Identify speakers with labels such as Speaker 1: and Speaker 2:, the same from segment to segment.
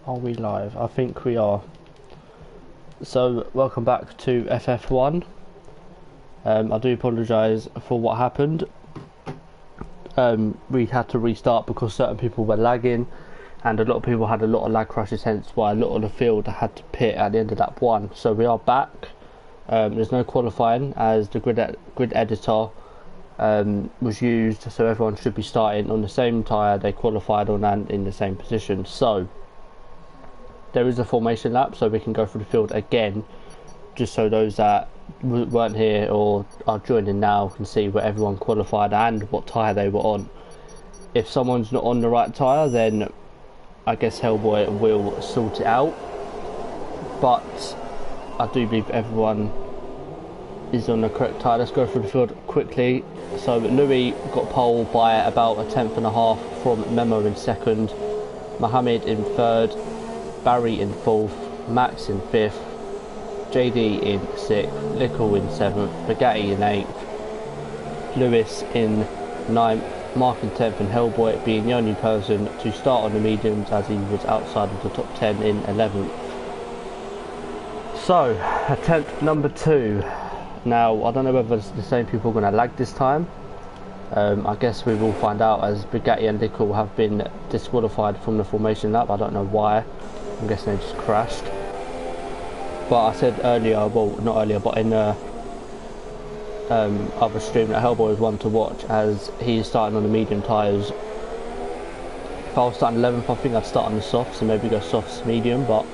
Speaker 1: Are we live? I think we are. So, welcome back to FF1. I do apologise for what happened. We had to restart because certain people were lagging, and a lot of people had a lot of lag crashes, hence why a lot of the field had to pit at the end of lap 1. So we are back. There's no qualifying as the grid editor was used, so everyone should be starting on the same tyre they qualified on and in the same position. So there is a formation lap, so we can go through the field again, just so those that weren't here or are joining now can see where everyone qualified and what tyre they were on. If someone's not on the right tyre, then I guess Hellboy will sort it out, but I do believe everyone is on the correct tyre. Let's go through the field quickly. So Louis got pole by about a tenth and a half from Memo in second, Mohammed in third, Barry in fourth, Max in fifth, JD in sixth, Lickle in seventh, Bugatti in eighth, Lewis in ninth, Mark in 10th, and Hellboy being the only person to start on the mediums as he was outside of the top 10 in 11th. So, attempt number 2. Now, I don't know whether the same people are going to lag this time. I guess we will find out, as Bugatti and Lickle have been disqualified from the formation lap. I don't know why. I'm guessing they just crashed. But I said earlier, well, not earlier, but in the other stream, that Hellboy was one to watch as he is starting on the medium tyres. If I was starting 11th, I think I'd start on the softs and maybe go softs medium, but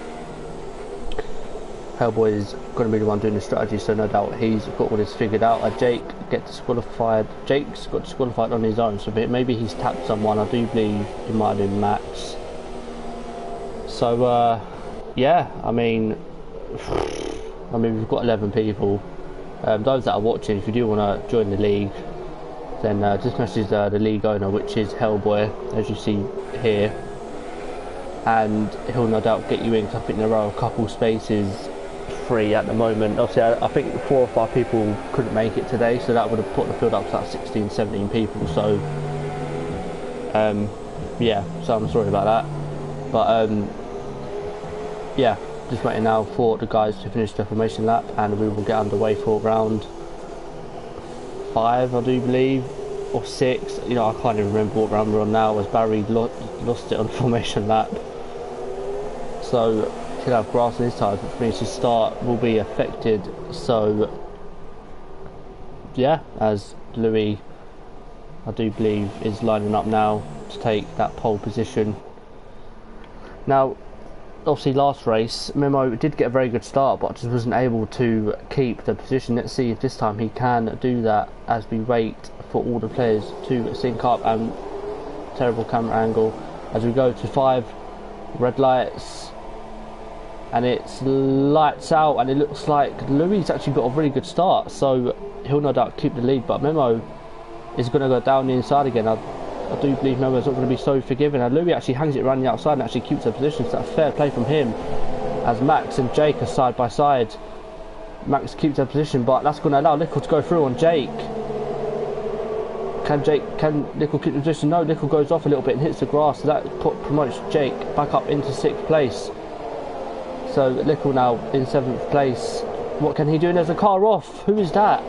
Speaker 1: Hellboy is going to be the one doing the strategy, so no doubt he's got all this figured out. Jake get disqualified. Jake's got disqualified on his own, so maybe he's tapped someone. I do believe he might have been Max. So yeah, I mean we've got 11 people. Those that are watching, if you do want to join the league, then just message the league owner, which is Hellboy, as you see here, and he'll no doubt get you in, because I think there are a couple spaces free at the moment. Obviously I think 4 or 5 people couldn't make it today, so that would have put the field up to like 16, 17 people, so yeah, so I'm sorry about that, but yeah, just waiting now for the guys to finish the formation lap, and we will get underway for round 5, I do believe, or 6. You know, I can't even remember what round we're on now, as Barry lost it on the formation lap. So he'll have grass on his tyres, which means his start will be affected. So yeah, as Louis, I do believe, is lining up now to take that pole position. Now, obviously last race Memo did get a very good start, but just wasn't able to keep the position. Let's see if this time he can do that as we wait for all the players to sync up. And terrible camera angle as we go to 5 red lights, and it's lights out, and it looks like Louis actually got a really good start, so he'll no doubt keep the lead, but Memo is going to go down the inside again. I do believe Memo's not going to be so forgiving, and Louis actually hangs it around the outside and actually keeps the position, so that's fair play from him, as Max and Jake are side by side. Max keeps their position, but that's going to allow Lickle to go through on Jake. Can Lickle keep the position? No, Lickle goes off a little bit and hits the grass, so that promotes Jake back up into 6th place. So Lickle now in 7th place. What can he do? There's a car off. Who is that?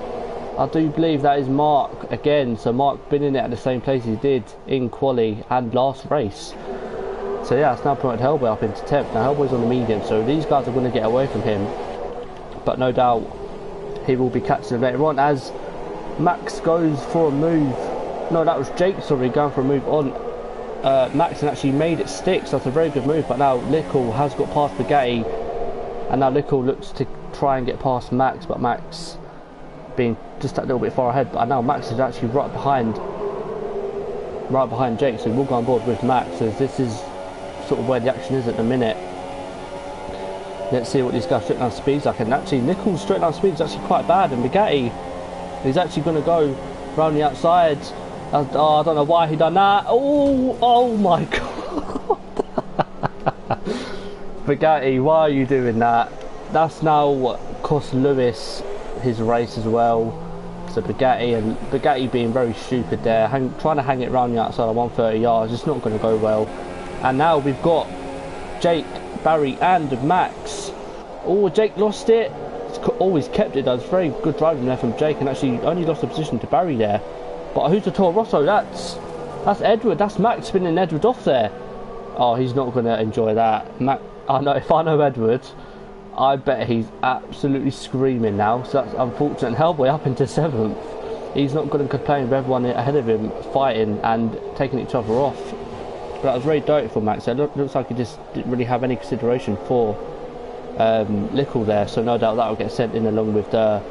Speaker 1: I do believe that is Mark again. So Mark been in it at the same place he did in quali and last race. So yeah, it's now promoted Hellboy up into 10th. Now Hellboy's on the medium, so these guys are going to get away from him, but no doubt he will be catching them later on as Max goes for a move. No, that was Jake, sorry, going for a move on Max and actually made it stick, so that's a very good move. But now Lickle has got past Bugatti, and now Lickle looks to try and get past Max, but Max being just that little bit far ahead. But now Max is actually right behind Jake, so we'll go on board with Max, as this is sort of where the action is at the minute. Let's see what these guys straight down speeds like, and actually Lickle's straight down speed is actually quite bad, and Bugatti is actually going to go round the outside. Oh, I don't know why he done that. Oh my god. Bugatti, why are you doing that? That's now what cost Lewis his race as well. So Bugatti being very stupid there, trying to hang it around the outside of 130 yards, it's not going to go well. And now we've got Jake, Barry and Max. Oh, Jake lost it. He's always kept it though. It's very good driving there from Jake, and actually only lost the position to Barry there. But who's the Toro Rosso? That's Edward. That's Max spinning Edward off there. Oh, he's not going to enjoy that. I know, if I know Edward, I bet he's absolutely screaming now. So that's unfortunate. And Hellboy up into 7th. He's not going to complain with everyone ahead of him fighting and taking each other off. But that was very dirty for Max. It looks like he just didn't really have any consideration for Lickle there. So no doubt that will get sent in along with the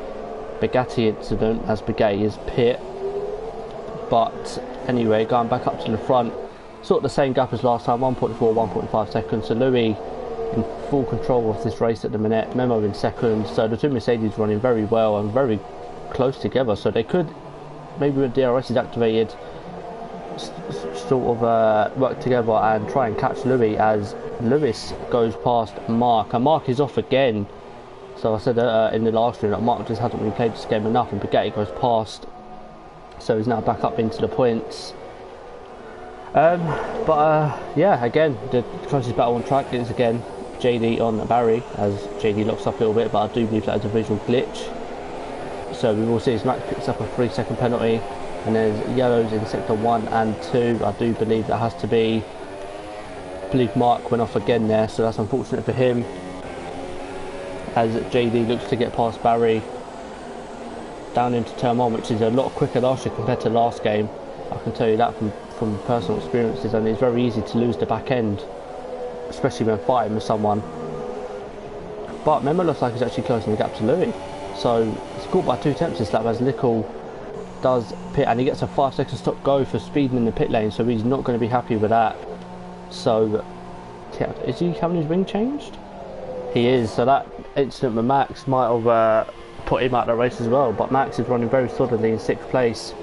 Speaker 1: Bugatti incident, as Bugatti is pit. But anyway, going back up to the front, sort of the same gap as last time, 1.4, 1.5 seconds. So Louis in full control of this race at the minute, Memo in second. So the two Mercedes running very well and very close together. So they could, maybe when DRS is activated, sort of work together and try and catch Louis as Lewis goes past Mark. And Mark is off again. So I said in the last round that Mark just hasn't really played this game enough, and Bugatti goes past. So he's now back up into the points. Yeah, again, the closest battle on track is again JD on Barry, as JD locks up a little bit, but I do believe that is a visual glitch. So we will see as Max picks up a 3-second penalty, and there's yellows in sector 1 and 2. I do believe that has to be, I believe Mark went off again there, so that's unfortunate for him, as JD looks to get past Barry down into turn 1, which is a lot quicker last year compared to last game. I can tell you that from personal experiences, and it's very easy to lose the back end, especially when fighting with someone. But Memo looks like he's actually closing the gap to Louis. So he's caught by 2 attempts this lap as Lickle does pit, and he gets a 5-second stop go for speeding in the pit lane, so he's not going to be happy with that. So yeah, is he having his ring changed? He is, so that incident with Max might have put him out of the race as well. But Max is running very solidly in 6th place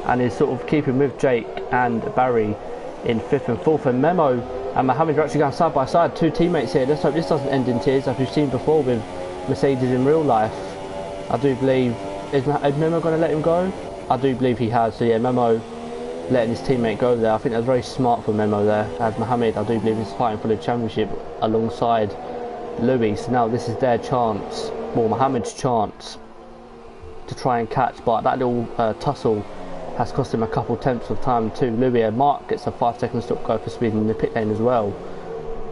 Speaker 1: and is sort of keeping with Jake and Barry in 5th and 4th, and Memo and Mohammed are actually going side by side, 2 teammates here. Let's hope this doesn't end in tears, as we've seen before with Mercedes in real life. I do believe, is Memo going to let him go? I do believe he has. So yeah, Memo letting his teammate go there. I think that's very smart for Memo there, as Mohammed, I do believe, is fighting for the championship alongside Louis. So now this is their chance, well, Mohammed's chance to try and catch, but that little tussle has cost him a couple tenths of time too. Louis, and Mark gets a 5-second stop go for speeding in the pit lane as well.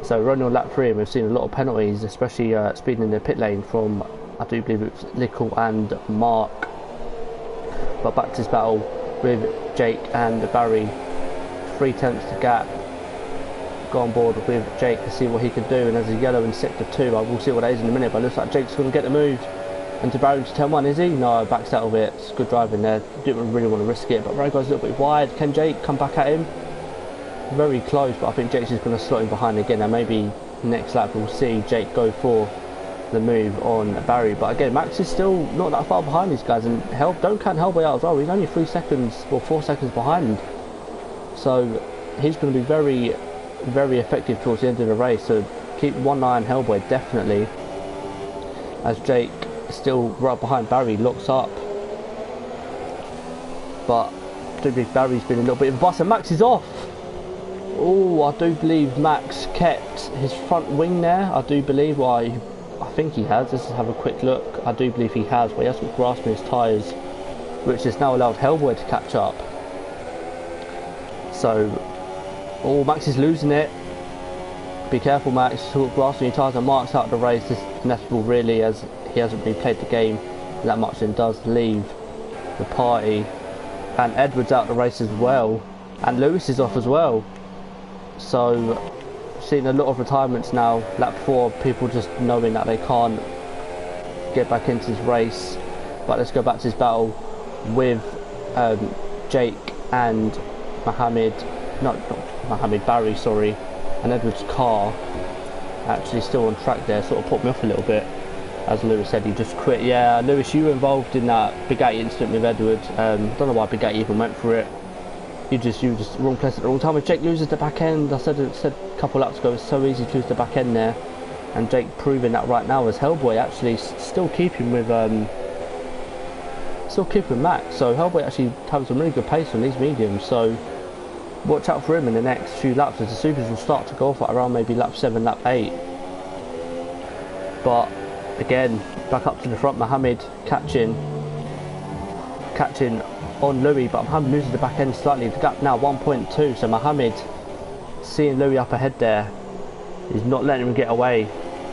Speaker 1: So running on lap 3, and we've seen a lot of penalties, especially speeding in the pit lane from, I do believe it's Lickle and Mark. But back to this battle with Jake and Barry, 3 tenths to gap. Go on board with Jake to see what he can do, and there's a yellow in sector 2. I will see what that is in a minute, but it looks like Jake's going to get the move. And to Barry to turn 1, is he? No, backs out of it. It's good driving there. Didn't really want to risk it, but Barry goes a little bit wide. Can Jake come back at him? Very close, but I think Jake's just going to slot him behind again, and maybe next lap we'll see Jake go for the move on Barry. But again, Max is still not that far behind these guys, and don't count Hellboy out as well. He's only 3 seconds or 4 seconds behind, so he's going to be very, very effective towards the end of the race. So keep one eye on Hellboy definitely, as Jake still right behind Barry, looks up. But I do believe Barry's been a little bit of a bust, and Max is off. Oh, I do believe Max kept his front wing there. I do believe, well, I think he has. Let's just have a quick look. I do believe he has, but he hasn't grasped his tyres, which has now allowed Hellboy to catch up. So, oh, Max is losing it. Be careful, Max. Grasping your tyres, and Mark's out of the race. This is inevitable, really, as he hasn't really played the game that much and does leave the party. And Edward's out of the race as well, and Lewis is off as well. So seeing a lot of retirements now, lap 4, people just knowing that they can't get back into this race. But let's go back to this battle with Jake and Mohammed, not Mohammed, Barry, sorry, and Edward's car actually still on track there. Sort of put me off a little bit, as Lewis said he just quit. Yeah, Lewis, you were involved in that Bugatti incident with Edward. Don't know why Bugatti even went for it. You just wrong place at the wrong time. And Jake loses the back end. I said a couple laps ago, it's so easy to lose the back end there, and Jake proving that right now as Hellboy actually still keeping with Max. So Hellboy actually having some really good pace on these mediums. So watch out for him in the next few laps, as the supers will start to go off at around maybe lap 7, lap 8. But again, back up to the front, Mohammed catching on Louis, but Mohammed loses the back end slightly. The gap now 1.2, so Mohammed seeing Louis up ahead there, he's not letting him get away.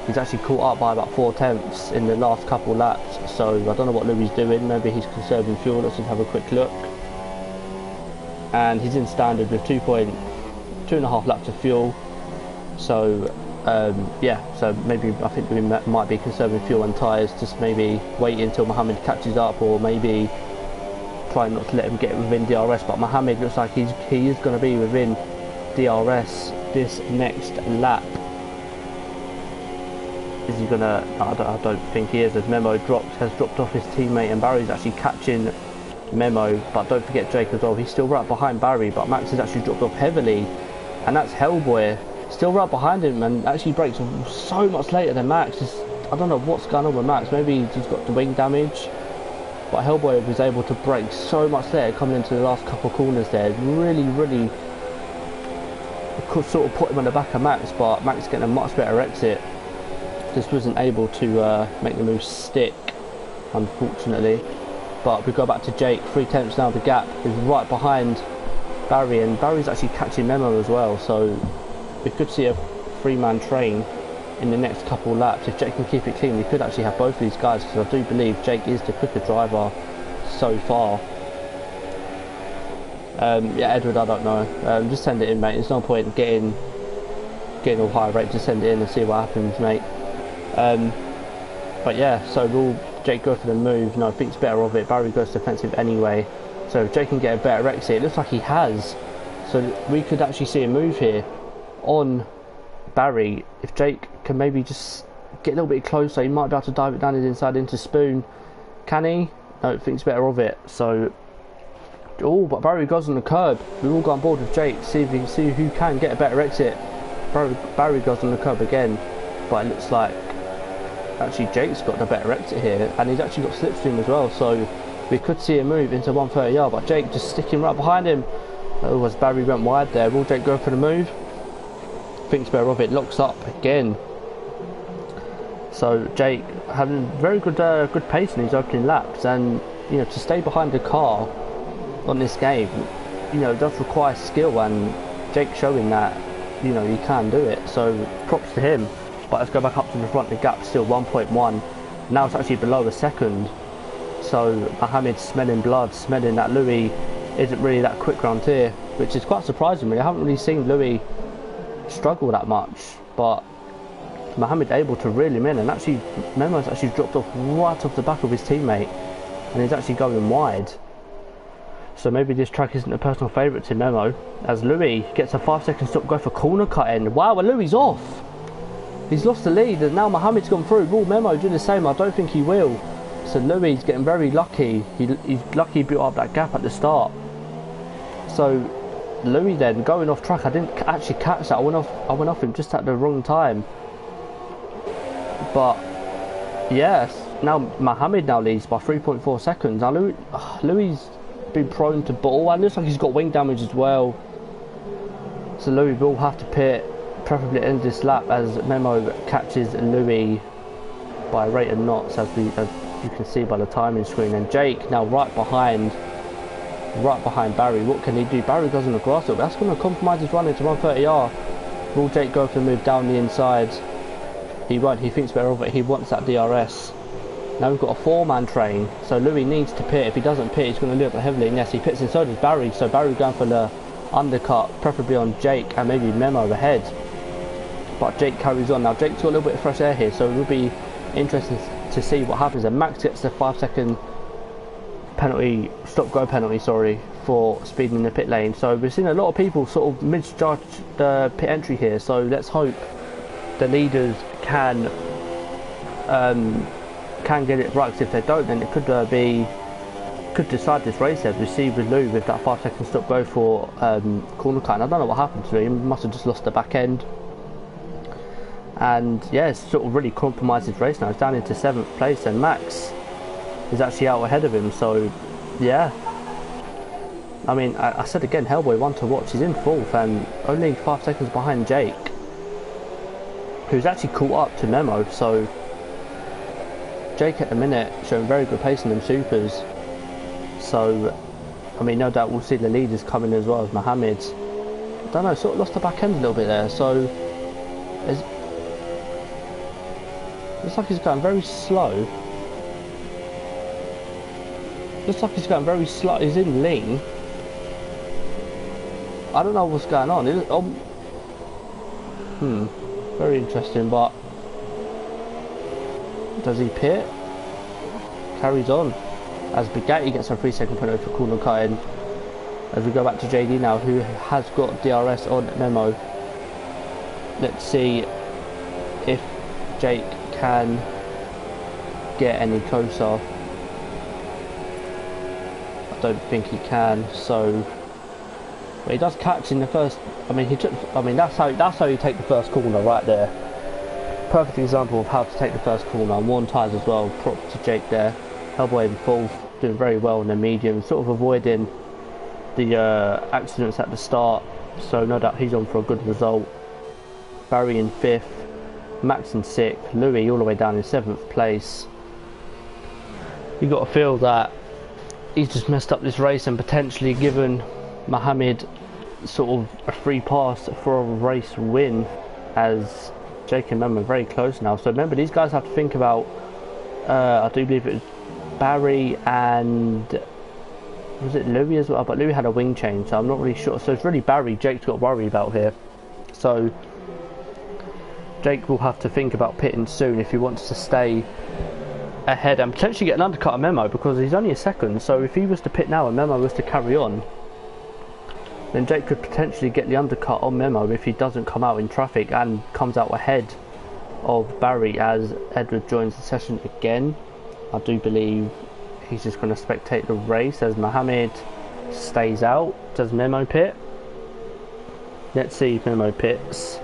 Speaker 1: He's actually caught up by about 4/10 in the last couple laps, so I don't know what Louis is doing. Maybe he's conserving fuel. Let's just have a quick look. And he's in standard with 2.5 laps of fuel, so yeah, so maybe I think we might be conserving fuel and tyres, just maybe wait until Mohammed catches up, or maybe try not to let him get within DRS. But Mohammed looks like he is going to be within DRS this next lap. Is he gonna? I don't think he is, as Memo has dropped off his teammate, and Barry's actually catching Memo. But don't forget Jake as well, he's still right behind Barry, but Max has actually dropped off heavily, and that's Hellboy still right behind him, and actually brakes so much later than Max. I don't know what's going on with Max. Maybe he's got the wing damage, but Hellboy was able to brake so much later, coming into the last couple of corners there. Really could sort of put him on the back of Max, but Max getting a much better exit. Just wasn't able to make the move stick, unfortunately. But we go back to Jake, 3/10 now. The gap is right behind Barry, and Barry's actually catching Memo as well, so we could see a 3-man train in the next couple of laps. If Jake can keep it clean, we could actually have both of these guys, because I do believe Jake is the quicker driver so far. Yeah, Edward, I don't know. Just send it in, mate. There's no point in getting all high rate. Just send it in and see what happens, mate. But yeah, so will Jake go for the move? No, thinks better of it. Barry goes defensive anyway, so if Jake can get a better exit, it looks like he has, so we could actually see a move here on Barry. If Jake can maybe just get a little bit closer, he might be able to dive it down his inside into Spoon. Can he? No, thinks better of it. So but Barry goes on the curb. We've all got on board with Jake, see who can get a better exit. Barry goes on the curb again, but it looks like actually Jake's got the better exit here, and he's actually got slipstream as well, so we could see a move into 130R, but Jake just sticking right behind him. Oh, as Barry went wide there, will Jake go for the move? Thinks better of it, locks up again. So Jake having very good pace in his opening laps, and you know, to stay behind the car on this game, you know, does require skill, and Jake showing that, you know, he can do it, so props to him. But let's go back up to the front. The gap still 1.1. Now it's actually below a second, so Mohammed's smelling blood, smelling that Louis isn't really that quick round here, which is quite surprising really. I haven't really seen Louis struggle that much, but Mohammed able to reel him in, and actually Memo's actually dropped off right off the back of his teammate, and he's actually going wide. So maybe this track isn't a personal favourite to Memo, as Louis gets a 5-second stop go for corner cut in. Wow, and Louis off. He's lost the lead, and now Mohammed's gone through. Will Memo do the same? I don't think he will. So Louis is getting very lucky. He's lucky he built up that gap at the start. So Louis then going off track. I didn't actually catch that. I went off him just at the wrong time. But yes, now Mohammed now leads by 3.4 seconds. Now Louis been prone to ball, and looks like he's got wing damage as well. So Louis will have to pit, preferably end this lap, as Memo catches Louis by a rate of knots, as you can see by the timing screen. And Jake now right behind Barry. What can he do? Barry goes on the grass, but that's going to compromise his run into 130R. Will Jake go for the move down the inside? He won't. He thinks better of it. He wants that DRS. Now we've got a 4-man train, so Louis needs to pit. If he doesn't pit, he's going to look heavily, and yes, he pits, and so does Barry. So Barry going for the undercut, preferably on Jake, and maybe Memo ahead. But Jake carries on. Now Jake's got a little bit of fresh air here, so it will be interesting to see what happens. And Max gets the 5-second penalty, stop-go penalty, sorry, for speeding in the pit lane. So we've seen a lot of people sort of misjudge the pit entry here, so let's hope the leaders can get it right, because if they don't, then it could decide this race, as we see with Lou with that 5-second stop go for corner cut. And I don't know what happened to him. He must have just lost the back end, and yeah, it's sort of really compromised his race. Now he's down into 7th place, and Max is actually out ahead of him. So yeah, I mean, I said again, Hellboy one to watch. He's in 4th and only 5 seconds behind Jake, who's actually caught up to Memo. So Jake at the minute showing very good pace in them supers. So I mean, no doubt we'll see the leaders coming as well as Mohammed. I don't know, sort of lost the back end a little bit there. So looks like he's going very slow. Looks like he's going very slow. He's in lean. I don't know what's going on. Very interesting, but does he pit? Carries on as Bugatti gets a 3-second penalty for corner cutting. As we go back to JD now, who has got DRS on Memo. Let's see if Jake can get any closer. I don't think he can. So, but he does catch in the first. I mean, that's how you take the first corner right there. Perfect example of how to take the first corner. And 1 tyres as well. Props to Jake there. Hellboy in 4th, doing very well in the medium, sort of avoiding the accidents at the start. So no doubt he's on for a good result. Barry in 5th, Max in 6th, Louis all the way down in 7th place. You got to feel that he's just messed up this race and potentially given Mohammed sort of a free pass for a race win, as Jake and Mem are very close now. So remember, these guys have to think about I do believe it was Barry and was it Louis as well, but Louis had a wing change, so I'm not really sure. So it's really Barry Jake's got to worry about here. So Jake will have to think about pitting soon if he wants to stay ahead and potentially get an undercut of Memo, because he's only a second. So if he was to pit now and Memo was to carry on, then Jake could potentially get the undercut on Memo if he doesn't come out in traffic and comes out ahead of Barry as Edward joins the session again. I do believe he's just going to spectate the race as Mohammed stays out. Does Memo pit? Let's see if Memo pits.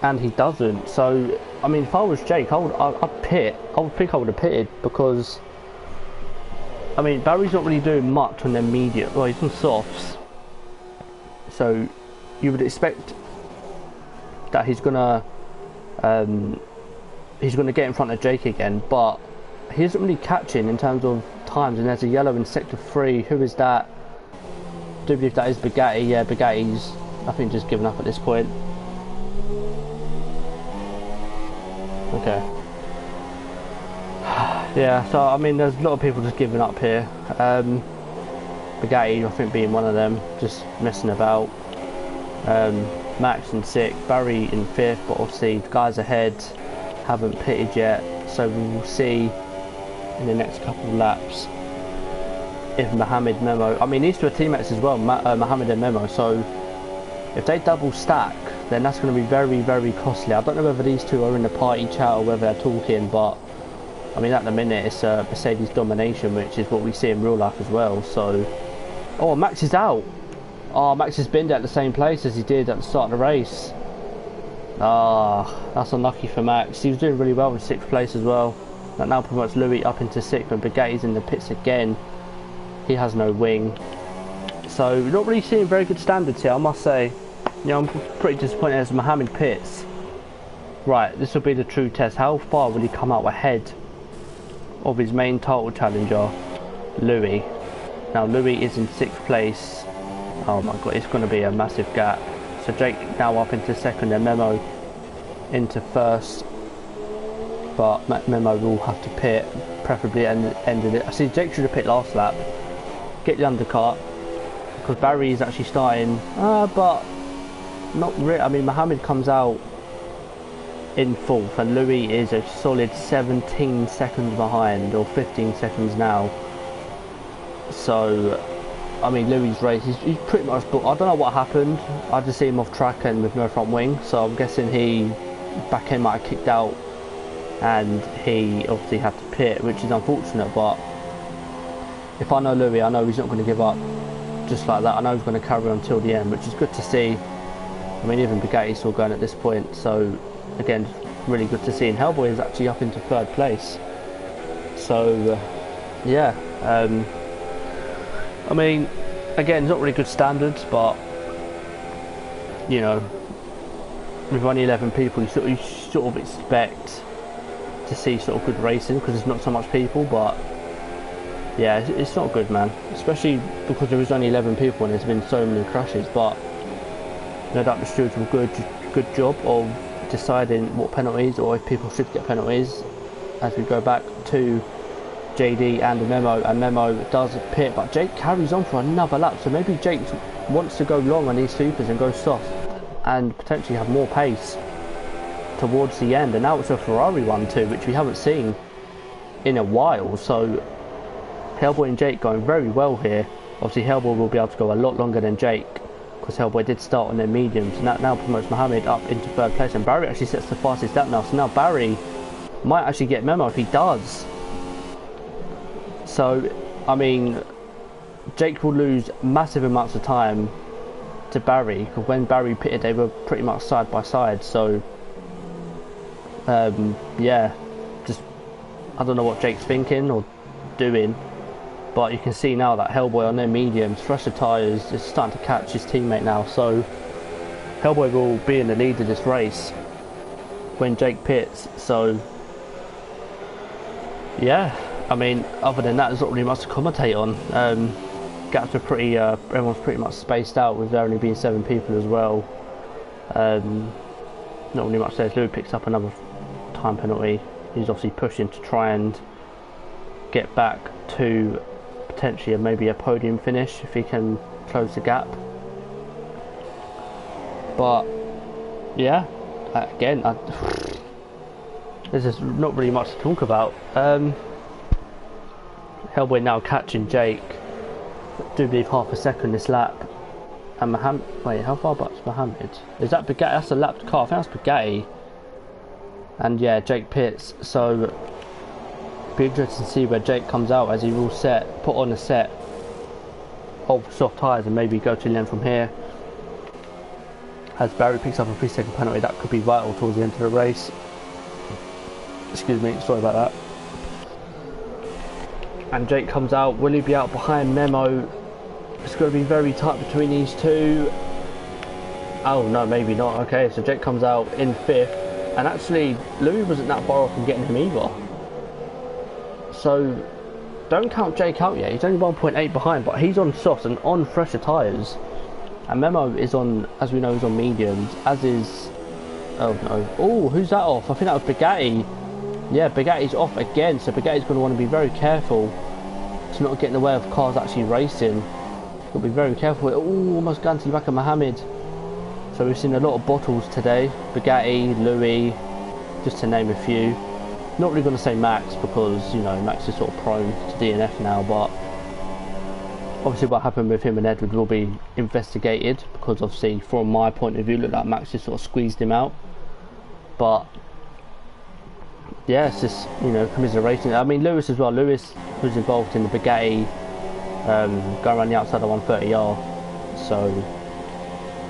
Speaker 1: And he doesn't. So, I mean, if I was Jake, I'd pit. I would think I would have pitted, because I mean, Barry's not really doing much on their medium. Well, he's on softs. So you would expect that he's gonna get in front of Jake again, but he isn't really catching in terms of times. And there's a yellow in sector 3. Who is that? I do believe that is Bugatti. Yeah, Bugatti's I think just given up at this point. Okay. Yeah, so I mean, there's a lot of people just giving up here. Bugatti, I think, being one of them, just messing about. Max in 6th, Barry in 5th, but obviously the guys ahead haven't pitted yet, so we will see in the next couple of laps if Mohammed, Memo, I mean these two are teammates as well, Mohammed and Memo, so if they double stack, then that's going to be very, very costly. I don't know whether these two are in the party chat or whether they're talking, but I mean at the minute it's Mercedes domination, which is what we see in real life as well. So, oh, Max is out. Oh, Max has been at the same place as he did at the start of the race. Ah, that's unlucky for Max. He was doing really well in 6th place as well. That now promotes Louis up into 6th, and Bugatti's in the pits again. He has no wing. So we're not really seeing very good standards here, I must say. You know, I'm pretty disappointed as Mohammed pits. Right, this will be the true test. How far will he come out ahead of his main title challenger, Louis? Now Louis is in 6th place. Oh my god, it's going to be a massive gap. So Jake now up into 2nd and Memo into 1st. But Memo will have to pit, preferably ended it. I see Jake should have pit last lap. Get the undercut, because Barry is actually starting, but not really. I mean, Mohammed comes out in 4th and Louis is a solid 17 seconds behind, or 15 seconds now. So I mean, Louis' race, he's pretty much booked. I don't know what happened. I just see him off track and with no front wing, so I'm guessing back end might have kicked out and he obviously had to pit, which is unfortunate. But if I know Louis, I know he's not going to give up just like that. I know he's going to carry on till the end, which is good to see. I mean, even Bugatti's still going at this point, so again, really good to see. And Hellboy is actually up into 3rd place. So yeah, I mean, again, it's not really good standards, but you know, with only 11 people, you sort of expect to see sort of good racing because there's not so much people. But yeah, it's not good, man. Especially because there was only 11 people and there's been so many crashes. But no doubt the stewards will good job of deciding what penalties or if people should get penalties as we go back to JD and the Memo does pit, but Jake carries on for another lap, so maybe Jake wants to go long on these supers and go soft and potentially have more pace towards the end. And now it's a Ferrari 1-2, which we haven't seen in a while, so Hellboy and Jake going very well here. Obviously Hellboy will be able to go a lot longer than Jake because Hellboy did start on their mediums, and that now promotes Mohammed up into third place, and Barry actually sets the fastest lap now, so now Barry might actually get Memo if he does. So I mean, Jake will lose massive amounts of time to Barry, because when Barry pitted they were pretty much side by side. So yeah, just I don't know what Jake's thinking or doing, but you can see now that Hellboy on their mediums, fresher tyres, is starting to catch his teammate now. So Hellboy will be in the lead of this race when Jake pits. So yeah, I mean, other than that, there's not really much to commentate on. Gaps are pretty, everyone's pretty much spaced out with there only being 7 people as well. Not really much there. Louis picks up another time penalty. He's obviously pushing to try and get back to potentially maybe a podium finish if he can close the gap. But yeah, again, there's just not really much to talk about. Hellboy now catching Jake. I do believe half a second this lap. And Mohammed, wait, how far back's Mohammed? Is that Bugatti? That's a lapped car. I think that's Bugatti. And yeah, Jake pits. So be interesting to see where Jake comes out, as he will put on a set of soft tyres and maybe go to the end from here. As Barry picks up a 3-second penalty, that could be vital towards the end of the race. Excuse me, sorry about that. And Jake comes out. Will he be out behind Memo? It's going to be very tight between these two. Oh no, maybe not. Okay, so Jake comes out in 5th, and actually Louis wasn't that far off from getting him either. So don't count Jake out yet. He's only 1.8 behind, but he's on softs and on fresher tyres. And Memo is on, as we know, is on mediums, as is, oh no, oh, who's that off? I think that was Bugatti. Yeah, Bugatti's off again, so Bugatti's going to want to be very careful to not get in the way of cars actually racing. Got to be very careful. Oh, almost gone to the back of Mohammed. So we've seen a lot of bottles today. Bugatti, Louis, just to name a few. Not really going to say Max because, you know, Max is sort of prone to DNF now, but obviously what happened with him and Edward will be investigated, because obviously from my point of view, looked like Max just sort of squeezed him out. But yeah, it's just, you know, commiserating. I mean, Lewis as well. Lewis was involved in the Bugatti going around the outside of 130R. So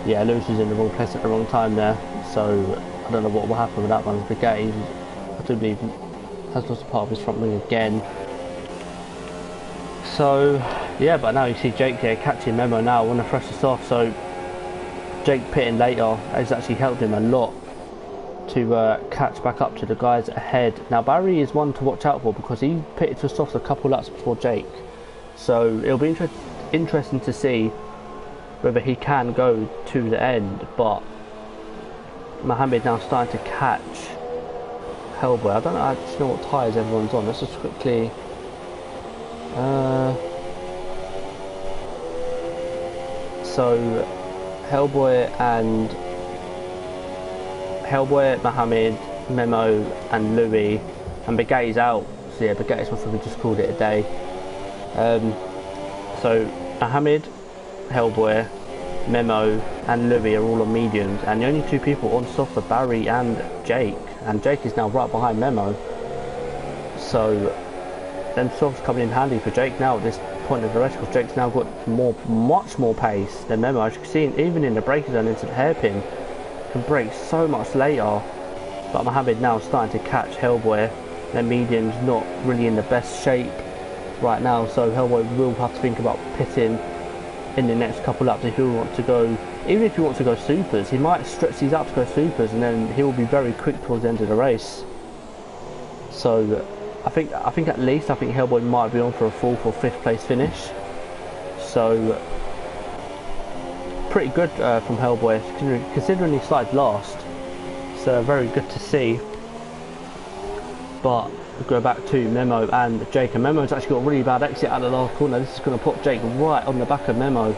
Speaker 1: yeah, Lewis was in the wrong place at the wrong time there. So I don't know what will happen with that one. Bugatti, I do believe, has lost a part of his front wing again. So yeah, but now you see Jake here catching Memo now, want to fresh this off. So Jake pitting later has actually helped him a lot to catch back up to the guys ahead. Now Barry is one to watch out for because he pitted for softs a couple laps before Jake. So it'll be interesting to see whether he can go to the end. But Mohammed now starting to catch Hellboy. I don't actually know what tyres everyone's on. Let's just quickly so Hellboy, Mohammed, Memo and Louis, and Bugatti's out. So yeah, Bugatti's probably just called it a day. So Mohammed, Hellboy, Memo and Louis are all on mediums, and the only 2 people on soft are Barry and Jake, and Jake is now right behind Memo. So them softs coming in handy for Jake now at this point of the race, because Jake's now got much more pace than Memo. As you can see, even in the braking zone into the hairpin, can brake so much later. But Mohammed now starting to catch Hellboy. Their medium's not really in the best shape right now, so Hellboy will have to think about pitting in the next couple laps if he wants to go. Even if he wants to go supers, he might stretch these out to go supers, and then he will be very quick towards the end of the race. So I think at least Hellboy might be on for a 4th or 5th place finish. So pretty good from Hellboy, considering he started last. So very good to see. But we'll go back to Memo and Jake, and Memo's actually got a really bad exit out of the last corner. This is going to put Jake right on the back of Memo.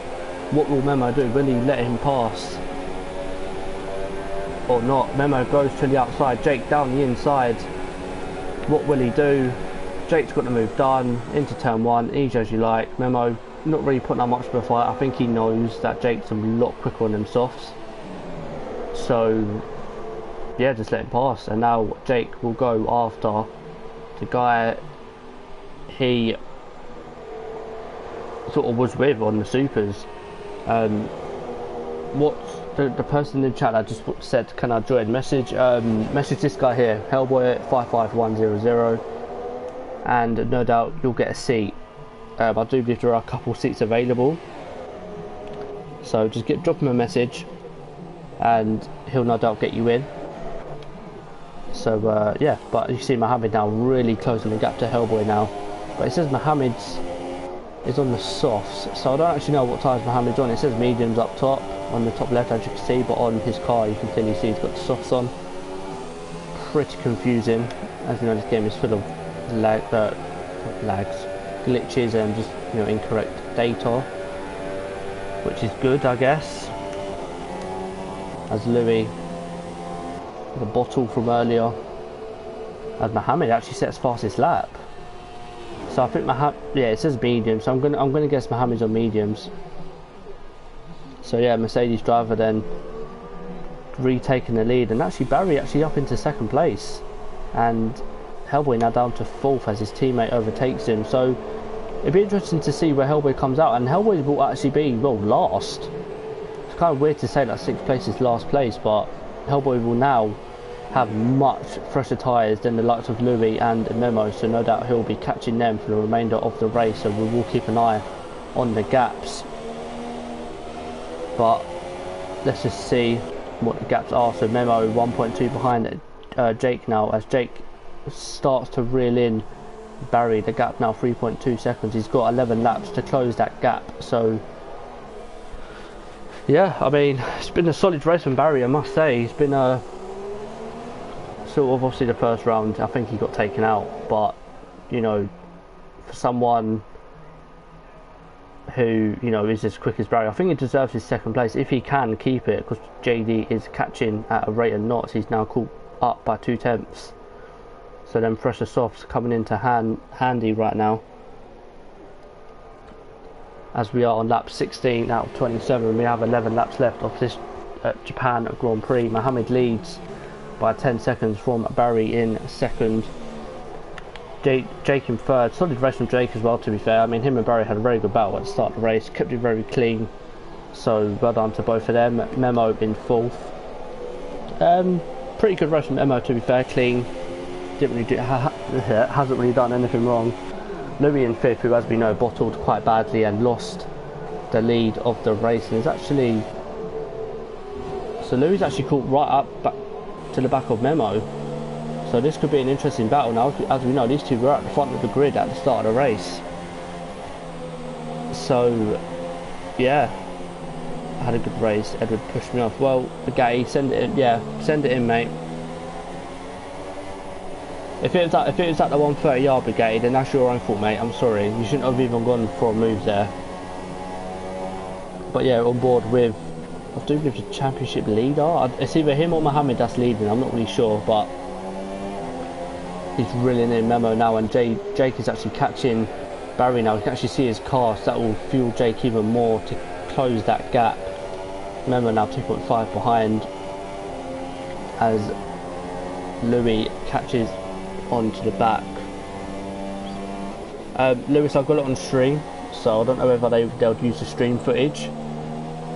Speaker 1: What will Memo do? Will he let him pass or not? Memo goes to the outside, Jake down the inside. What will he do? Jake's got the move done into turn 1, easy as you like. Memo not really putting that much of a fight. I think he knows that Jake's a lot quicker on them softs, so yeah, just let him pass. And now Jake will go after the guy he sort of was with on the supers. What's the person in the chat that just said, can I join? Message this guy here, Hellboy 55100, and no doubt you'll get a seat. I do believe there are a couple seats available, so just drop him a message and he'll no doubt get you in. So yeah, but you see Mohammed now really closing the gap to Hellboy now, but it says Mohammed's is on the softs, so I don't actually know what tyres Mohammed's on. It says mediums up top on the top left, as you can see, but on his car you can clearly see he's got the softs on. Pretty confusing, as you know, this game is full of lags, glitches, and just, you know, incorrect data, which is good, I guess. As Louis, the bottle from earlier, as Mohammed actually sets fastest lap. So I think yeah, it says medium, so I'm gonna guess Mohammed's on mediums. So yeah, Mercedes driver then retaking the lead, and actually Barry actually up into 2nd place, and Hellboy now down to 4th as his teammate overtakes him. So it'd be interesting to see where Hellboy comes out, and Hellboy will actually be, well, last. It's kind of weird to say that 6th place is last place, but Hellboy will now have much fresher tyres than the likes of Louis and Memo, so no doubt he'll be catching them for the remainder of the race, so we will keep an eye on the gaps. But let's just see what the gaps are. So Memo 1.2 behind Jake now, as Jake starts to reel in Barry. The gap now 3.2 seconds. He's got 11 laps to close that gap. So yeah, I mean, it's been a solid race from Barry, I must say. He's been a sort of, obviously the first round I think he got taken out, but you know, for someone who, you know, is as quick as Barry, I think he deserves his 2nd place if he can keep it, because JD is catching at a rate of knots. He's now caught up by 2 tenths. So then fresher softs coming into handy right now, as we are on lap 16 out of 27. We have 11 laps left of this Japan Grand Prix. Mohammed leads by 10 seconds from Barry in 2nd. Jake in 3rd. Solid race from Jake as well, to be fair. I mean, him and Barry had a very good battle at the start of the race, kept it very clean, so well done to both of them. Memo in 4th. Pretty good race from Memo, to be fair, clean. Didn't really hasn't really done anything wrong. Louis in 5th, who, as we know, bottled quite badly and lost the lead of the race, and is actually, so Louis actually caught right up back to the back of Memo. So this could be an interesting battle. Now, as we know, these two were at the front of the grid at the start of the race. So yeah, had a good race. Edward pushed me off. Well, okay, send it in. Yeah, send it in, mate. If it was at the 130 yard brigade, then that's your own fault, mate. I'm sorry. You shouldn't have even gone for a move there. But yeah, on board with, I do believe, the championship leader. It's either him or Mohammed that's leading. I'm not really sure, but he's reeling in Memo now, and Jake is actually catching Barry now. You can actually see his car, so that will fuel Jake even more to close that gap. Memo now 2.5 behind, as Louis catches onto the back. Lewis, I've got it on stream, so I don't know whether they'll use the stream footage.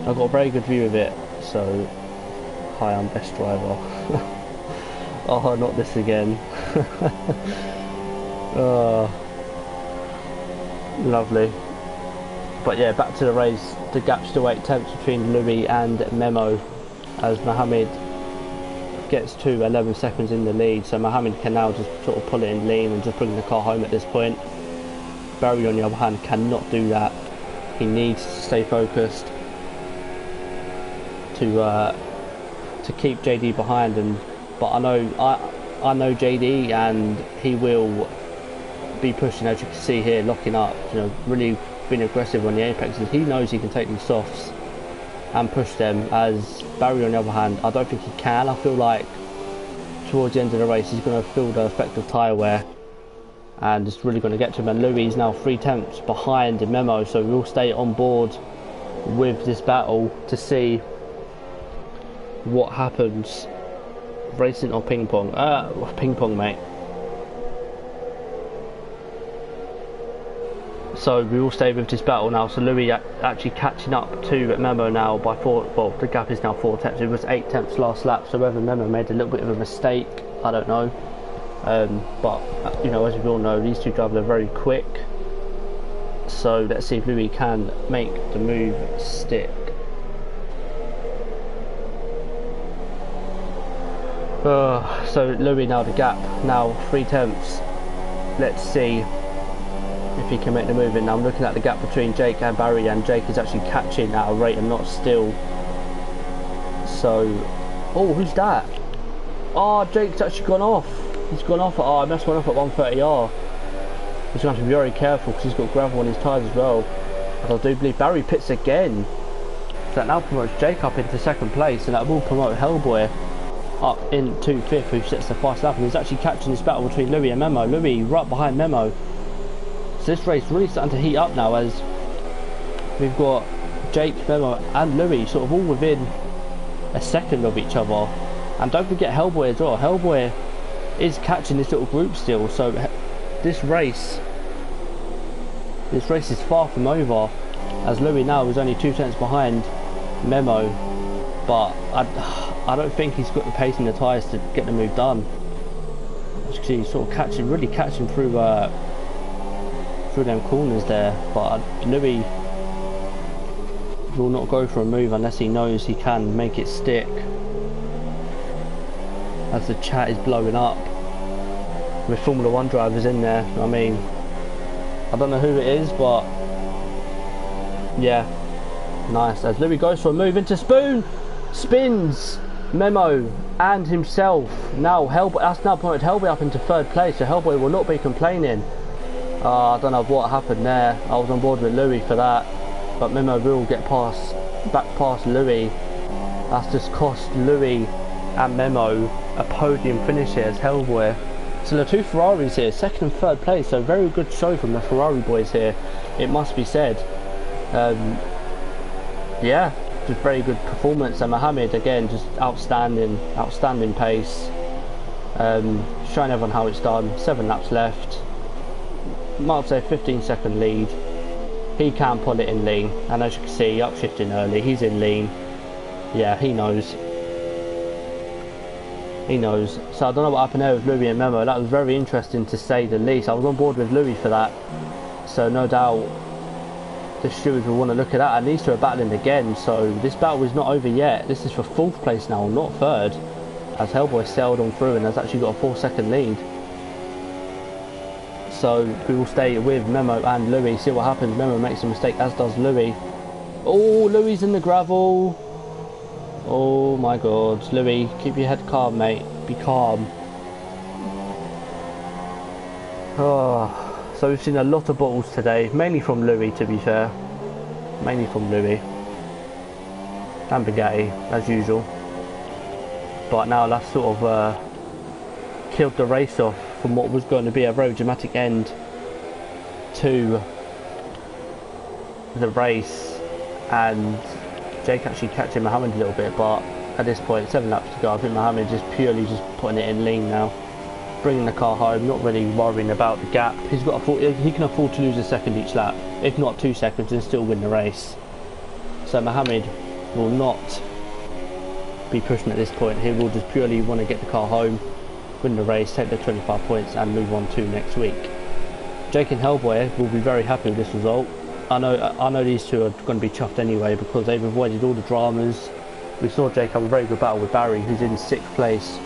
Speaker 1: I've got a very good view of it, so hi, I'm best driver. Oh, not this again. Lovely. But yeah, back to the race. The gap's still 8 tenths between Louis and Memo, as Mohammed gets to 11 seconds in the lead. So Mohammed can now just sort of pull it in lean and just bring the car home at this point. Barry, on the other hand, cannot do that. He needs to stay focused to keep JD behind. But I know JD, and he will be pushing, as you can see here, locking up. You know, really being aggressive on the apexes. He knows he can take these softs and push them. As Barry, on the other hand, I don't think he can. I feel like towards the end of the race he's going to feel the effect of tyre wear, and it's really going to get to him. And Louis is now 3 tenths behind Memo, so we'll stay on board with this battle to see what happens. Racing or ping pong? Ping pong, mate. So we will stay with this battle now. So Louis actually catching up to Memo now by 4. Well, the gap is now 4 tenths. It was 8 tenths last lap. So whether Memo made a little bit of a mistake, I don't know. But you know, as we all know, these two drivers are very quick. So let's see if Louis can make the move stick. So Louis now, the gap now 3 tenths. Let's see if he can make the move in. Now I'm looking at the gap between Jake and Barry, and Jake is actually catching at a rate and not still. So, oh, who's that? Oh, Jake's actually gone off. He's gone off. Oh, I messed one up at 130R. He's going to have to be very careful because he's got gravel on his tyres as well. And I do believe Barry pits again. So that now promotes Jake up into 2nd place, and that will promote Hellboy up into 5th, who sets the fast lap. And he's actually catching this battle between Louis and Memo. Louis right behind Memo. So this race really starting to heat up now, as we've got Jake, Memo and Louis sort of all within a second of each other. And don't forget Hellboy as well. Hellboy is catching this little group still, so this race is far from over, as Louis now is only 2 tenths behind Memo. But I don't think he's got the pace in the tyres to get the move done. As you can see, he's sort of really catching through them corners there, but Louis will not go for a move unless he knows he can make it stick. As the chat is blowing up with Formula 1 drivers in there. I mean, I don't know who it is, but yeah, nice. As Louis goes for a move into Spoon, spins Memo and himself. Now Hellboy, that's now pointed Hellboy up into 3rd place, so Hellboy will not be complaining. I don't know what happened there. I was on board with Louis for that, but Memo will get back past Louis. That's just cost Louis and Memo a podium finish here as Hellboy. So the 2 Ferraris here, 2nd and 3rd place, so very good show from the Ferrari boys here, it must be said. Yeah, just very good performance. And Mohammed again, just outstanding pace. Showing everyone how it's done. 7 laps left. Might say 15-second lead. He can pull it in lean, and as you can see, upshifting early. He's in lean. Yeah, he knows. He knows. So I don't know what happened there with Louis and Memo. That was very interesting to say the least. I was on board with Louis for that, so no doubt the stewards will want to look at that. And these two are battling again, so this battle is not over yet. This is for 4th place now, not 3rd, as Hellboy sailed on through and has actually got a 4-second lead. So we will stay with Memo and Louis, see what happens. Memo makes a mistake, as does Louis. Oh, Louis in the gravel. Oh my god. Louis, keep your head calm, mate. Be calm. Oh, so we've seen a lot of bottles today, mainly from Louis, to be fair. Mainly from Louis. And Bugatti, as usual. But now that's sort of killed the race off from what was going to be a very dramatic end to the race. And Jake actually catching Mohammed a little bit, but at this point, 7 laps to go, I think Mohammed just purely just putting it in lean now, bringing the car home, not really worrying about the gap. He can afford to lose a second each lap, if not 2 seconds, and still win the race. So Mohammed will not be pushing at this point. He will just purely want to get the car home, win the race, take the 25 points and move on to next week. Jake and Hellboy will be very happy with this result. I know these two are going to be chuffed anyway because they've avoided all the dramas. We saw Jake have a very good battle with Barry, who's in 6th place,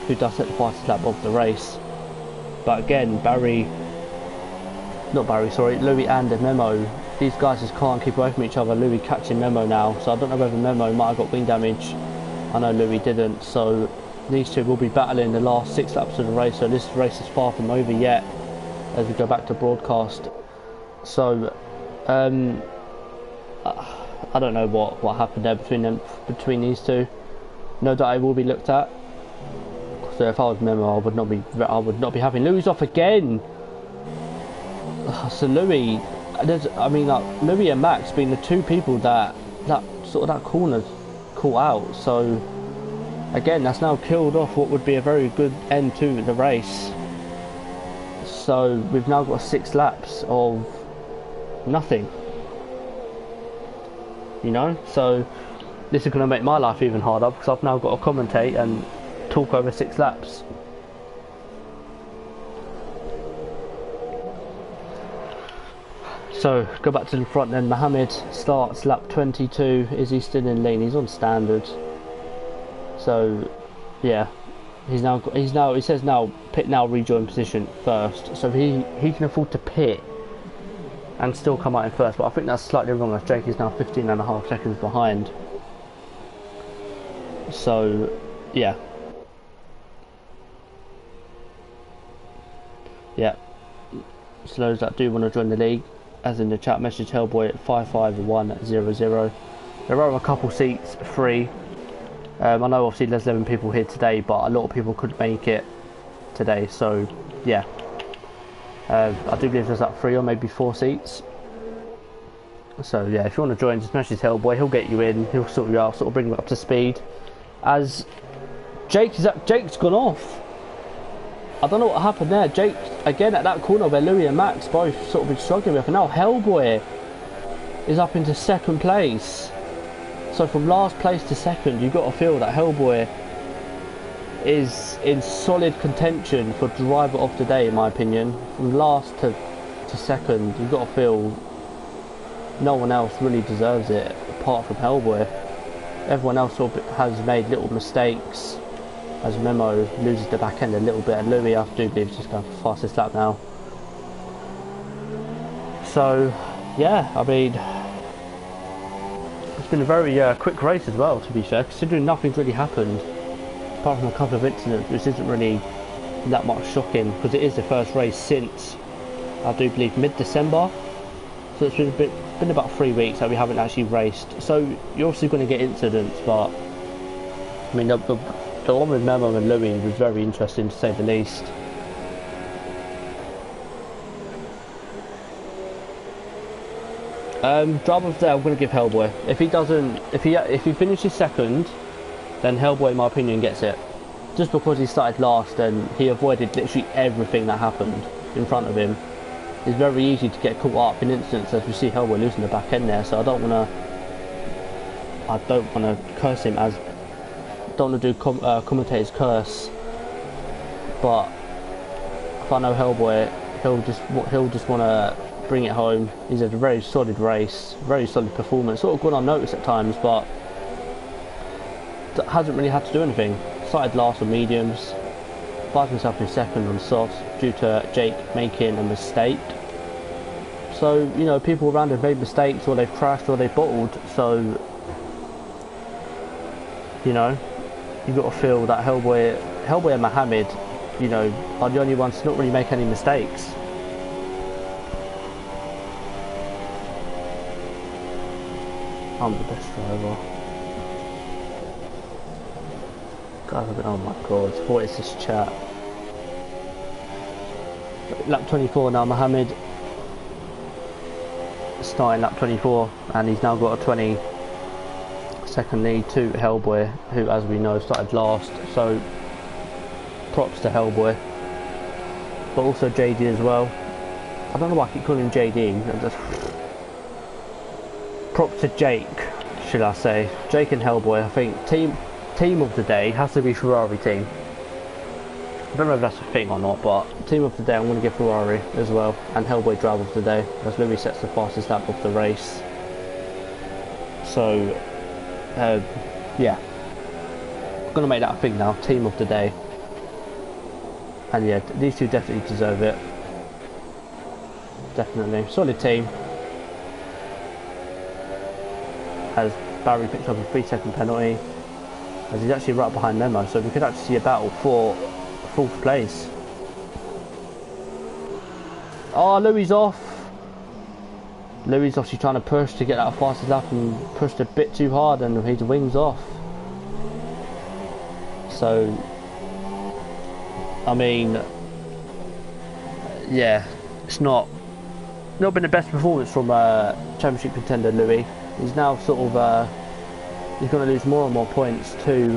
Speaker 1: who does set the fastest lap of the race. But again, Louis and Memo, these guys just can't keep away from each other. Louis catching Memo now, so I don't know whether Memo might have got wing damage. I know Louis didn't, so these two will be battling the last 6 laps of the race, so this race is far from over yet as we go back to broadcast. So I don't know what happened there between these two. No doubt it will be looked at. So if I was Memo, I would not be happy. Louis off again. So Louis, Louis and Max being the two people that corner caught out. So again, that's now killed off what would be a very good end to the race. So we've now got 6 laps of nothing. You know, so this is going to make my life even harder because I've now got to commentate and talk over 6 laps. So go back to the front then. Mohammed starts lap 22. Is he still in lane? He's on standard. So yeah, he says now pit now, rejoin position first. So he can afford to pit and still come out in first, but I think that's slightly wrong as Jake is now 15.5 seconds behind. So yeah, so those that do want to join the league, as in the chat, message Hellboy at 55100. There are a couple seats free. I know obviously there's 11 people here today, but a lot of people couldn't make it today, so yeah. I do believe there's like 3 or maybe 4 seats. So yeah, if you want to join, just message Hellboy. He'll get you in. He'll sort you out, sort of bring you up to speed. As Jake's gone off. I don't know what happened there. Jake again at that corner where Louis and Max both sort of been struggling with, and now Hellboy is up into 2nd place. So from last place to 2nd, you've got to feel that Hellboy is in solid contention for driver of the day, in my opinion. From last to 2nd, you've got to feel no one else really deserves it apart from Hellboy. Everyone else has made little mistakes, as Memo loses the back end a little bit, and Louis, I do believe, is just going for fastest lap now. So yeah, I mean, it's been a very quick race as well, to be fair, considering nothing's really happened apart from a couple of incidents, which isn't really that much shocking because it is the first race since, I do believe, mid-December. So it's been about 3 weeks that we haven't actually raced. So you're obviously going to get incidents, but I mean the one with Memo and Louis was very interesting, to say the least. Driver of the day, I'm going to give Hellboy. If he finishes 2nd, then Hellboy, in my opinion, gets it. Just because he started last and he avoided literally everything that happened in front of him. It's very easy to get caught up in incidents, as we see Hellboy losing the back end there. So I don't want to curse him, as don't want to do commentator's curse. But if I know Hellboy, he'll just want to bring it home. He's had a very solid race, very solid performance. Sort of gone unnoticed at times, but hasn't really had to do anything. Started last on mediums, finds himself in 2nd on softs due to Jake making a mistake. So, you know, people around have made mistakes, or they've crashed, or they've bottled. So, you know, you've got to feel that Hellboy and Mohammed, you know, are the only ones to not really make any mistakes. I'm the best driver. Oh my god, what is this chat? Lap 24 now, Mohammed starting lap 24, and he's now got a 20-second lead to Hellboy, who, as we know, started last. So props to Hellboy, but also JD as well. I don't know why I keep calling him JD. Props to Jake, should I say. Jake and Hellboy, I think team of the day has to be Ferrari team. I don't know if that's a thing or not, but team of the day I'm going to give Ferrari as well, and Hellboy driver of the day, as Louis sets the fastest lap of the race. So, yeah, I'm going to make that a thing now, team of the day. And yeah, these two definitely deserve it. Definitely. Solid team. As Barry picks up a 3-second penalty, as he's actually right behind Memo, so we could actually see a battle for 4th place. Oh, Louis off. Louis obviously trying to push to get that fastest lap and pushed a bit too hard and his wings off. So, I mean, yeah, it's not been the best performance from championship contender Louis. He's now sort of he's going to lose more and more points to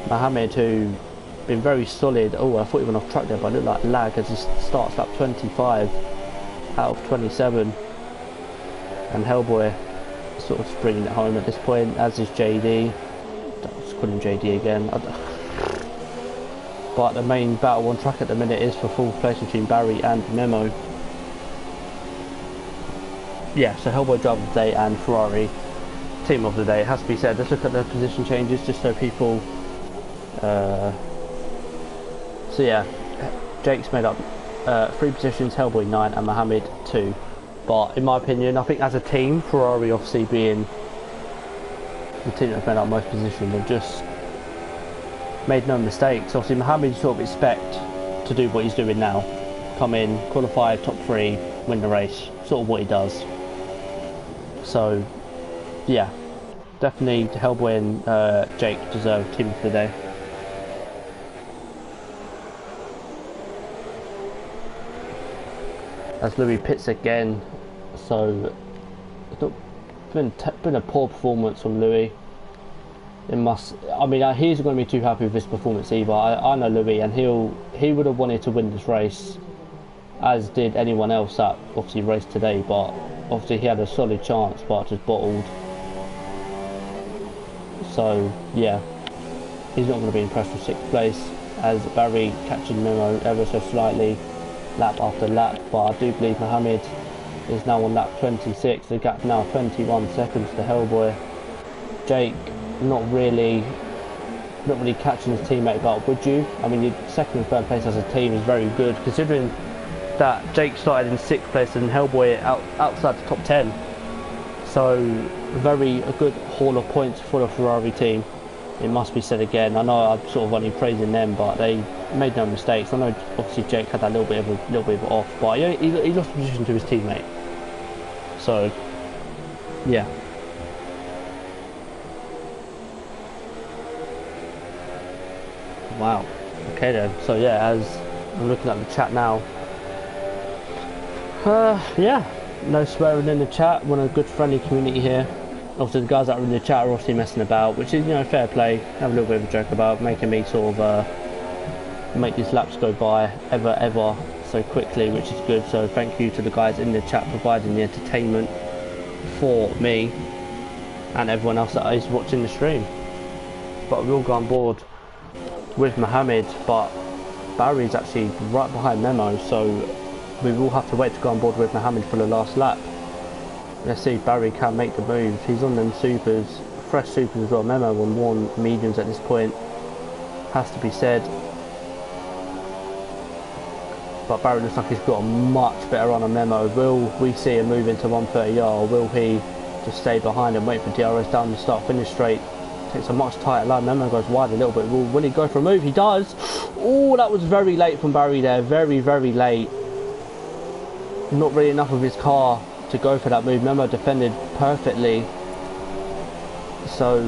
Speaker 1: Mohammed, who been very solid. Oh, I thought he went off track there, but it looked like lag as he starts lap 25 out of 27. And Hellboy sort of bringing it home at this point, as is JD. I just call him JD again. But the main battle on track at the minute is for 4th place between Barry and Memo. Yeah, so Hellboy driver of the day and Ferrari team of the day. It has to be said. Let's look at the position changes just so people. So yeah, Jake's made up 3 positions, Hellboy 9 and Mohammed 2. But in my opinion, I think as a team, Ferrari obviously being the team that made up most positions, have just made no mistakes. Obviously Mohammed you sort of expect to do what he's doing now. Come in, qualify, top 3, win the race. Sort of what he does. So yeah, definitely Hellboy and Jake deserve team of the day. As Louis pits again, so it's been a poor performance from Louis. It must. I mean, he's going to be too happy with his performance either. I know Louis, and he would have wanted to win this race, as did anyone else that obviously raced today. But obviously he had a solid chance, but just bottled. So yeah, he's not going to be impressed with 6th place, as Barry catching Memo ever so slightly, lap after lap. But I do believe Mohammed is now on lap 26. The gap now 21 seconds to Hellboy. Jake not really catching his teammate, but would you? I mean, 2nd and 3rd place as a team is very good, considering that Jake started in 6th place and Hellboy outside the top 10. So a good haul of points for the Ferrari team. It must be said again. I know I'm sort of only praising them, but they made no mistakes. I know obviously Jake had that little bit of off, but he lost position to his teammate. So yeah. Wow. Okay then. So yeah, as I'm looking at the chat now. Yeah. No swearing in the chat. We're in a good friendly community here. Obviously the guys that are in the chat are obviously messing about, which is, you know, fair play. Have a little bit of a joke about making me sort of make these laps go by ever so quickly, which is good. So thank you to the guys in the chat providing the entertainment for me and everyone else that is watching the stream. But we'll go on board with Mohammed, but Barry's actually right behind Memo, so we will have to wait to go on board with Mohammed for the last lap. Let's see if Barry can make the move. He's on them supers, fresh supers as well. Memo on 1 mediums at this point, has to be said. But Barry looks like he's got a much better run on Memo. Will we see him move into 130R, or will he just stay behind and wait for DRS down the start finish straight? Takes a much tighter line. Memo goes wide a little bit. Will he go for a move? He does. Oh, that was very late from Barry there. Very late. Not really enough of his car to go for that move. Memo defended perfectly, so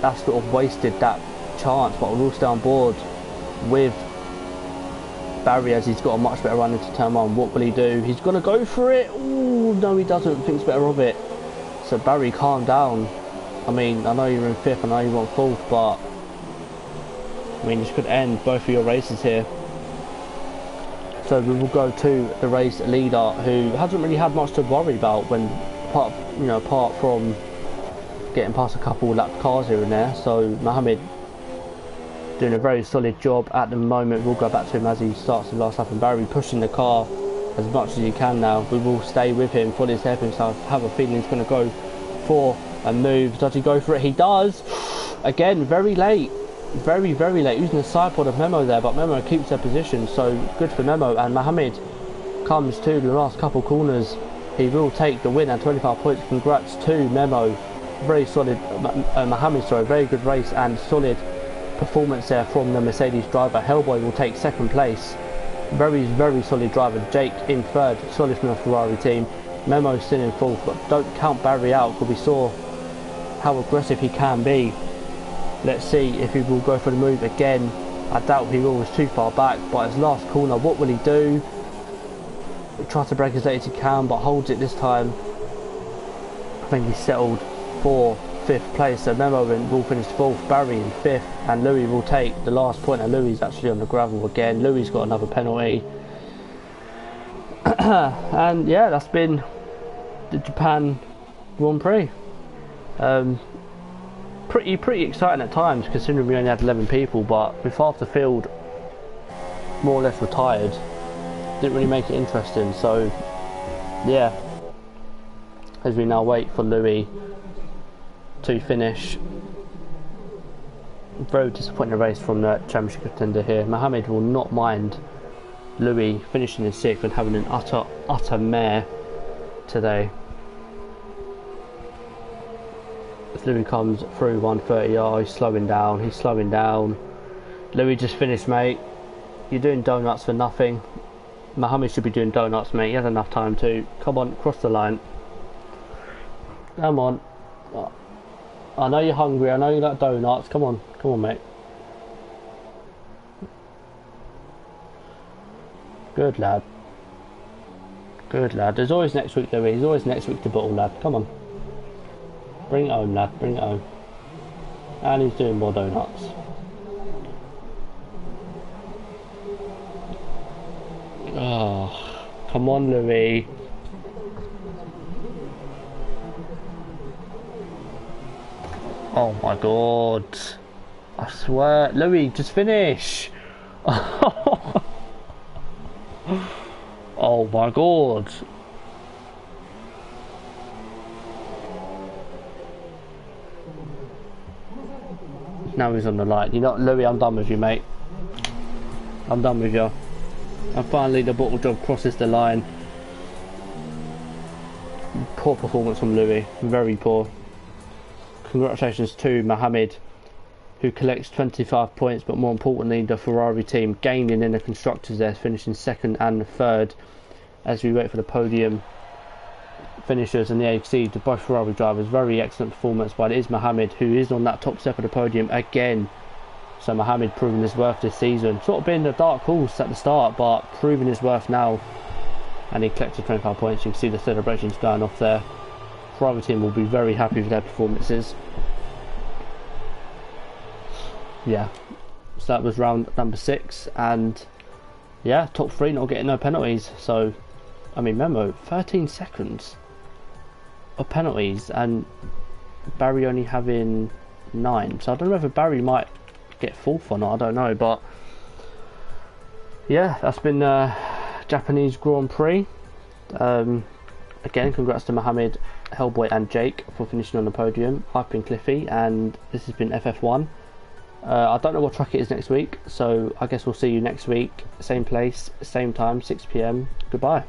Speaker 1: that sort of wasted that chance. But we'll stay on board with Barry as he's got a much better run into turn 1. What will he do? He's gonna go for it. Oh no, he doesn't. Thinks better of it. So Barry, calm down. I mean, I know you're in 5th, I know you want 4th, but I mean, this could end both of your races here. So we will go to the race leader, who hasn't really had much to worry about when, apart from getting past a couple lap cars here and there. So Mohammed doing a very solid job at the moment. We'll go back to him as he starts the last lap, and Barry pushing the car as much as he can now. We will stay with him for this hairpin, so I have a feeling he's going to go for a move. Does he go for it? He does. Again, very late. Very late, using the side pod of Memo there, but Memo keeps their position, so good for Memo. And Mohammed comes to the last couple corners. He will take the win and 25 points. Congrats to Memo. Very solid, Mohammed, sorry, very good race and solid performance there from the Mercedes driver. Hellboy will take second place. Very solid driver. Jake in third, solid from the Ferrari team. Memo still in fourth, but don't count Barry out because we saw how aggressive he can be. Let's see if he will go for the move again. I doubt he will, was too far back, but his last corner, what will he do? He tries to brake as late as he can, but holds it this time. I think he's settled for 5th place, so Memo will finish 4th, Barry in 5th, and Louis will take the last point, and Louis is actually on the gravel again. Louis got another penalty. And yeah, that's been the Japan Grand Prix. Pretty exciting at times, considering we only had 11 people, but with half the field more or less retired, didn't really make it interesting. So yeah, as we now wait for Louis to finish. Very disappointing race from the championship contender here. Mohammed will not mind Louis finishing in 6th and having an utter mare today. As Louis comes through 130, oh, he's slowing down. Louis just finished, mate. You're doing donuts for nothing. Mohammed should be doing donuts, mate. He has enough time to. Come on, cross the line. Come on. I know you're hungry, I know you like donuts. Come on, mate. Good lad. There's always next week, Louis. There's always next week to bottle, lad. Come on. Bring it home, lad. Bring it home. And he's doing more donuts. Oh, come on, Louis. Oh my god. I swear. Louis, just finish. Oh my god. Now he's on the light. You know, Louis, I'm done with you, mate. I'm done with you. And finally the bottle job crosses the line. Poor performance from Louis. Very poor. Congratulations to Mohammed, who collects 25 points, but more importantly the Ferrari team gaining in the constructors there, finishing 2nd and 3rd, as we wait for the podium finishers and the AXC to both Ferrari drivers. Very excellent performance, but it is Mohammed who is on that top step of the podium again. So Mohammed proving his worth this season. Sort of been the dark horse at the start, but proving his worth now, and he collected 25 points. You can see the celebrations going off there. Ferrari team will be very happy with their performances. Yeah, so that was round number 6, and yeah, top 3 not getting no penalties. So I mean, Memo 13 seconds of penalties and Barry only having 9, so I don't know whether Barry might get 4th or not, I don't know. But yeah, that's been Japanese Grand Prix. Again, congrats to Mohammed, Hellboy and Jake for finishing on the podium. I've been Cliffy and this has been FF1. I don't know what track it is next week, so I guess we'll see you next week, same place, same time, 6 PM. Goodbye.